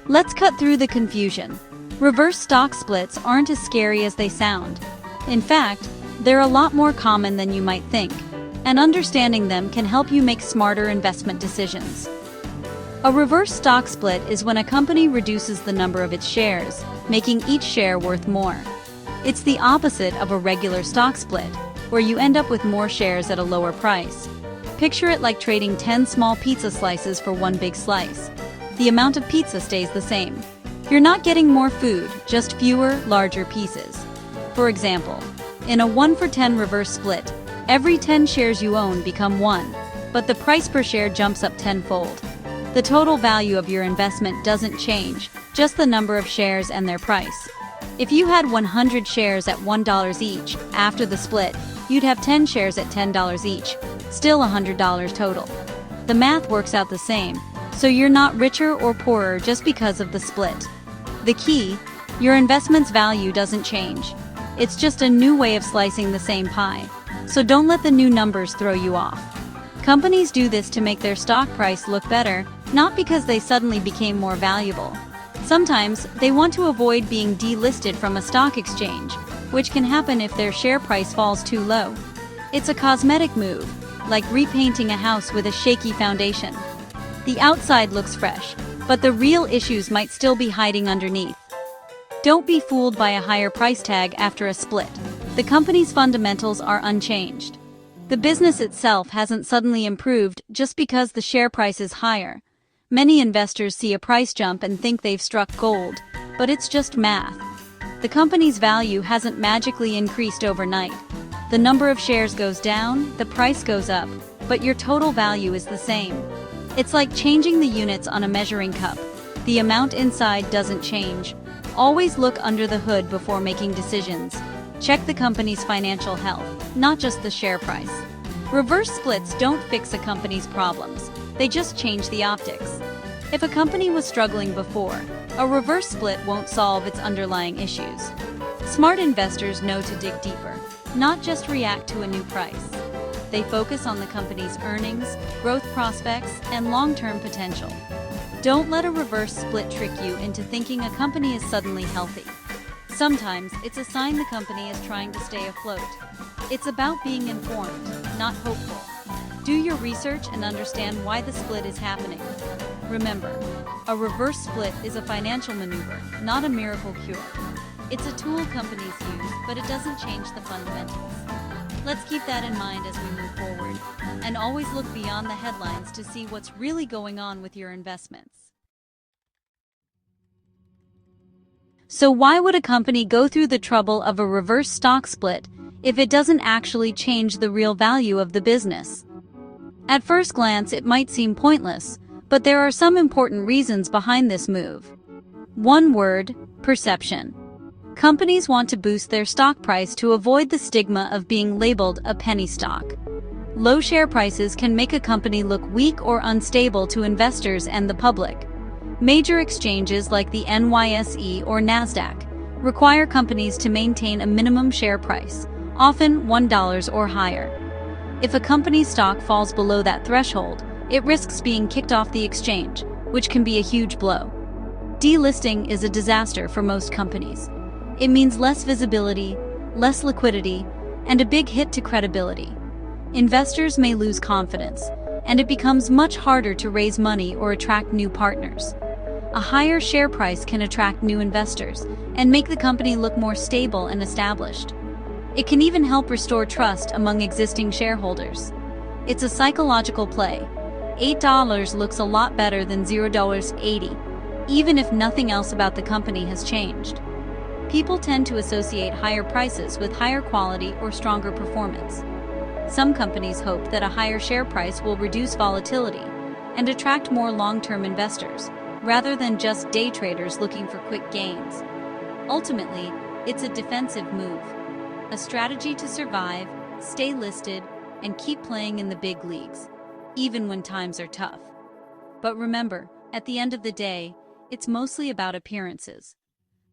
Let's cut through the confusion. Reverse stock splits aren't as scary as they sound. In fact, they're a lot more common than you might think, and understanding them can help you make smarter investment decisions. A reverse stock split is when a company reduces the number of its shares, making each share worth more. It's the opposite of a regular stock split, where you end up with more shares at a lower price. Picture it like trading 10 small pizza slices for one big slice. The amount of pizza stays the same. You're not getting more food, just fewer, larger pieces. For example, in a 1-for-10 reverse split, every 10 shares you own become 1, but the price per share jumps up tenfold. The total value of your investment doesn't change, just the number of shares and their price. If you had 100 shares at $1 each, after the split, you'd have 10 shares at $10 each, still $100 total. The math works out the same, so you're not richer or poorer just because of the split. The key, your investment's value doesn't change. It's just a new way of slicing the same pie. So don't let the new numbers throw you off. Companies do this to make their stock price look better, not because they suddenly became more valuable. Sometimes, they want to avoid being delisted from a stock exchange, which can happen if their share price falls too low. It's a cosmetic move, like repainting a house with a shaky foundation. The outside looks fresh, but the real issues might still be hiding underneath. Don't be fooled by a higher price tag after a split. The company's fundamentals are unchanged. The business itself hasn't suddenly improved just because the share price is higher. Many investors see a price jump and think they've struck gold, but it's just math. The company's value hasn't magically increased overnight. The number of shares goes down, the price goes up, but your total value is the same. It's like changing the units on a measuring cup. The amount inside doesn't change. Always look under the hood before making decisions. Check the company's financial health, not just the share price. Reverse splits don't fix a company's problems. They just change the optics. If a company was struggling before, a reverse split won't solve its underlying issues. Smart investors know to dig deeper, not just react to a new price. They focus on the company's earnings, growth prospects, and long-term potential. Don't let a reverse split trick you into thinking a company is suddenly healthy. Sometimes it's a sign the company is trying to stay afloat. It's about being informed, not hopeful. Do your research and understand why the split is happening. Remember, a reverse split is a financial maneuver, not a miracle cure. It's a tool companies use, but it doesn't change the fundamentals. Let's keep that in mind as we move forward, and always look beyond the headlines to see what's really going on with your investments. So why would a company go through the trouble of a reverse stock split if it doesn't actually change the real value of the business? At first glance, it might seem pointless, but there are some important reasons behind this move. One word: perception. Companies want to boost their stock price to avoid the stigma of being labeled a penny stock. Low share prices can make a company look weak or unstable to investors and the public. Major exchanges like the NYSE or NASDAQ require companies to maintain a minimum share price, often $1 or higher. If a company's stock falls below that threshold, it risks being kicked off the exchange, which can be a huge blow. Delisting is a disaster for most companies. It means less visibility, less liquidity, and a big hit to credibility. Investors may lose confidence, and it becomes much harder to raise money or attract new partners. A higher share price can attract new investors and make the company look more stable and established. It can even help restore trust among existing shareholders. It's a psychological play. $8 looks a lot better than $0.80, even if nothing else about the company has changed. People tend to associate higher prices with higher quality or stronger performance. Some companies hope that a higher share price will reduce volatility and attract more long-term investors, rather than just day traders looking for quick gains. Ultimately, it's a defensive move, a strategy to survive, stay listed, and keep playing in the big leagues, even when times are tough. But remember, at the end of the day, it's mostly about appearances.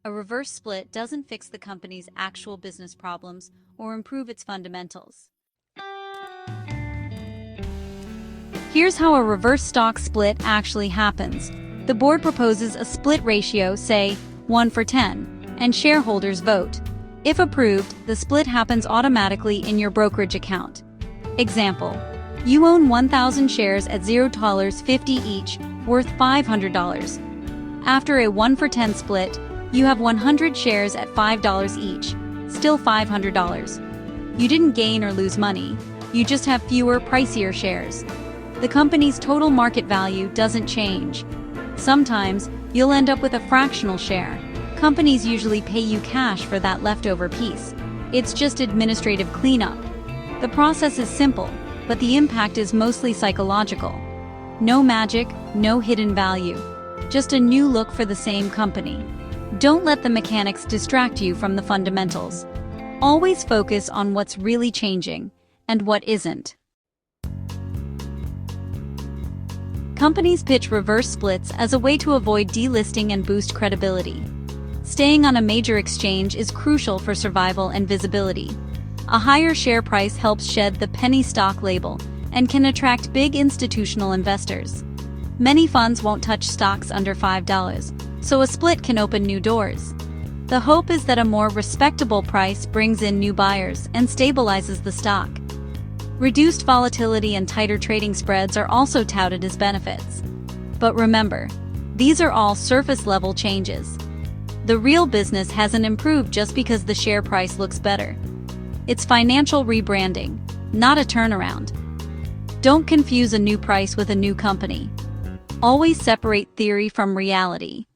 A reverse split doesn't fix the company's actual business problems or improve its fundamentals. Here's how a reverse stock split actually happens. The board proposes a split ratio, say 1-for-10, and shareholders vote. If approved, the split happens automatically in your brokerage account. Example: you own 1,000 shares at $0.50 each, worth $500. After a 1-for-10 split, you have 100 shares at $5 each, still $500. You didn't gain or lose money, you just have fewer, pricier shares. The company's total market value doesn't change. Sometimes, you'll end up with a fractional share. Companies usually pay you cash for that leftover piece. It's just administrative cleanup. The process is simple, but the impact is mostly psychological. No magic, no hidden value. Just a new look for the same company. Don't let the mechanics distract you from the fundamentals. Always focus on what's really changing and what isn't. Companies pitch reverse splits as a way to avoid delisting and boost credibility. Staying on a major exchange is crucial for survival and visibility. A higher share price helps shed the penny stock label and can attract big institutional investors. Many funds won't touch stocks under $5, so a split can open new doors. The hope is that a more respectable price brings in new buyers and stabilizes the stock. Reduced volatility and tighter trading spreads are also touted as benefits. But remember, these are all surface-level changes. The real business hasn't improved just because the share price looks better. It's financial rebranding, not a turnaround. Don't confuse a new price with a new company. Always separate theory from reality.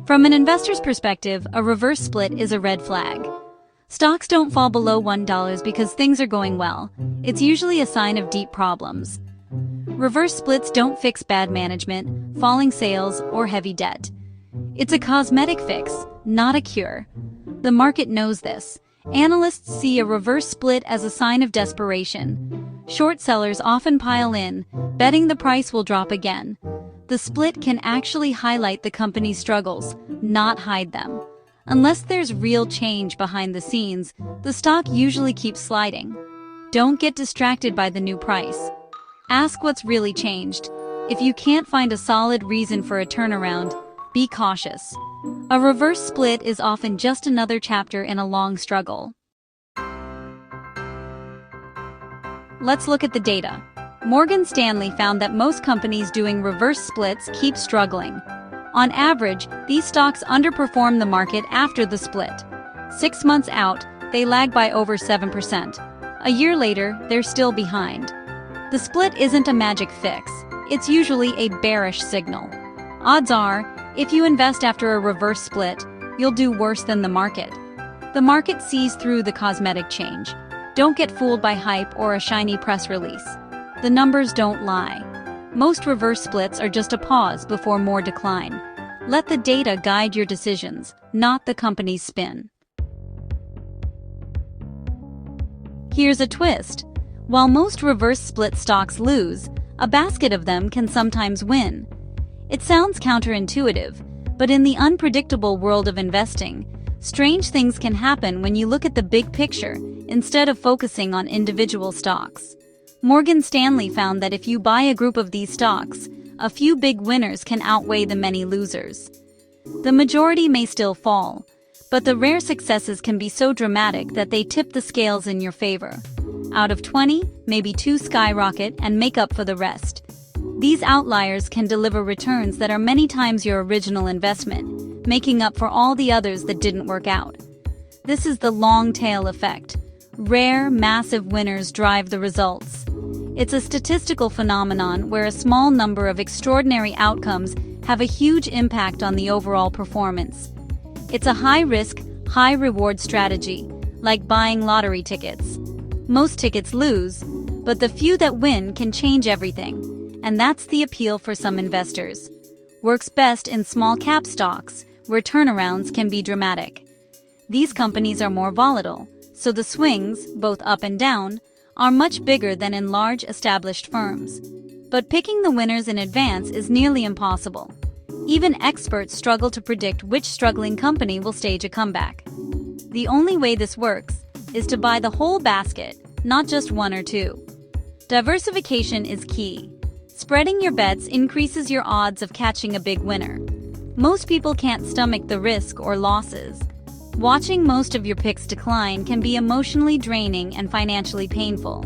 From an investor's perspective, a reverse split is a red flag. Stocks don't fall below $1 because things are going well. It's usually a sign of deep problems. Reverse splits don't fix bad management, falling sales, or heavy debt. It's a cosmetic fix, not a cure. The market knows this. Analysts see a reverse split as a sign of desperation. Short sellers often pile in, betting the price will drop again. The split can actually highlight the company's struggles, not hide them. Unless there's real change behind the scenes, the stock usually keeps sliding. Don't get distracted by the new price. Ask what's really changed. If you can't find a solid reason for a turnaround, be cautious. A reverse split is often just another chapter in a long struggle. Let's look at the data. Morgan Stanley found that most companies doing reverse splits keep struggling. On average, these stocks underperform the market after the split. 6 months out, they lag by over 7%. A year later, they're still behind. The split isn't a magic fix. It's usually a bearish signal. Odds are, if you invest after a reverse split, you'll do worse than the market. The market sees through the cosmetic change. Don't get fooled by hype or a shiny press release. The numbers don't lie. Most reverse splits are just a pause before more decline. Let the data guide your decisions, not the company's spin. Here's a twist. While most reverse split stocks lose, a basket of them can sometimes win. It sounds counterintuitive, but in the unpredictable world of investing, strange things can happen when you look at the big picture instead of focusing on individual stocks. Morgan Stanley found that if you buy a group of these stocks, a few big winners can outweigh the many losers. The majority may still fall, but the rare successes can be so dramatic that they tip the scales in your favor. Out of 20, maybe 2 skyrocket and make up for the rest. These outliers can deliver returns that are many times your original investment, making up for all the others that didn't work out. This is the long tail effect. Rare, massive winners drive the results. It's a statistical phenomenon where a small number of extraordinary outcomes have a huge impact on the overall performance. It's a high-risk, high-reward strategy, like buying lottery tickets. Most tickets lose, but the few that win can change everything, and that's the appeal for some investors. Works best in small-cap stocks, where turnarounds can be dramatic. These companies are more volatile, so the swings, both up and down, are much bigger than in large established firms. But picking the winners in advance is nearly impossible. Even experts struggle to predict which struggling company will stage a comeback. The only way this works is to buy the whole basket, not just one or two. Diversification is key. Spreading your bets increases your odds of catching a big winner. Most people can't stomach the risk or losses. Watching most of your picks decline can be emotionally draining and financially painful.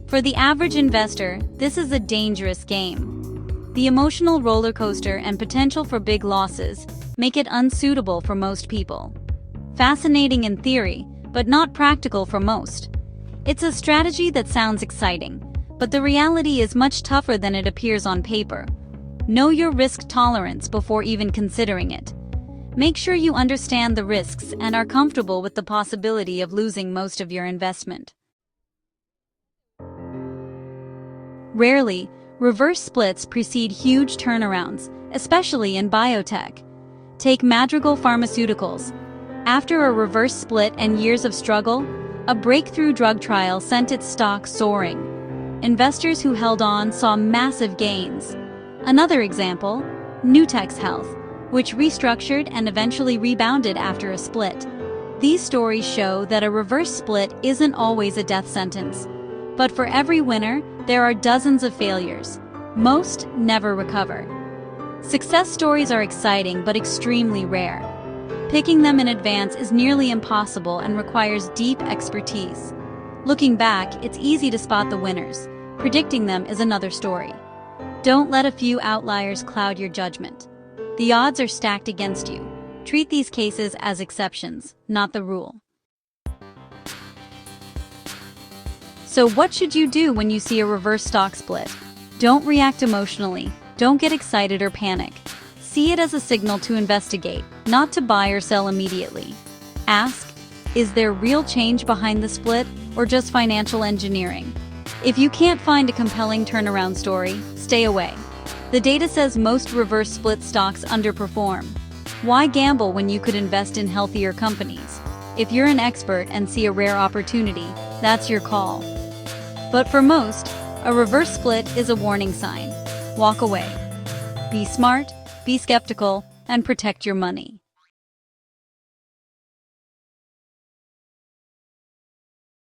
For the average investor, this is a dangerous game. The emotional roller coaster and potential for big losses make it unsuitable for most people. Fascinating in theory, but not practical for most. It's a strategy that sounds exciting, but the reality is much tougher than it appears on paper. Know your risk tolerance before even considering it. Make sure you understand the risks and are comfortable with the possibility of losing most of your investment. Rarely, reverse splits precede huge turnarounds, especially in biotech. Take Madrigal Pharmaceuticals. After a reverse split and years of struggle, a breakthrough drug trial sent its stock soaring. Investors who held on saw massive gains. Another example, Nutex Health, which restructured and eventually rebounded after a split. These stories show that a reverse split isn't always a death sentence. But for every winner, there are dozens of failures. Most never recover. Success stories are exciting but extremely rare. Picking them in advance is nearly impossible and requires deep expertise. Looking back, it's easy to spot the winners. Predicting them is another story. Don't let a few outliers cloud your judgment. The odds are stacked against you. Treat these cases as exceptions, not the rule. So what should you do when you see a reverse stock split? Don't react emotionally. Don't get excited or panic. See it as a signal to investigate, not to buy or sell immediately. Ask, is there real change behind the split or just financial engineering? If you can't find a compelling turnaround story, stay away. The data says most reverse split stocks underperform. Why gamble when you could invest in healthier companies? If you're an expert and see a rare opportunity, that's your call. But for most, a reverse split is a warning sign. Walk away. Be smart, be skeptical, and protect your money.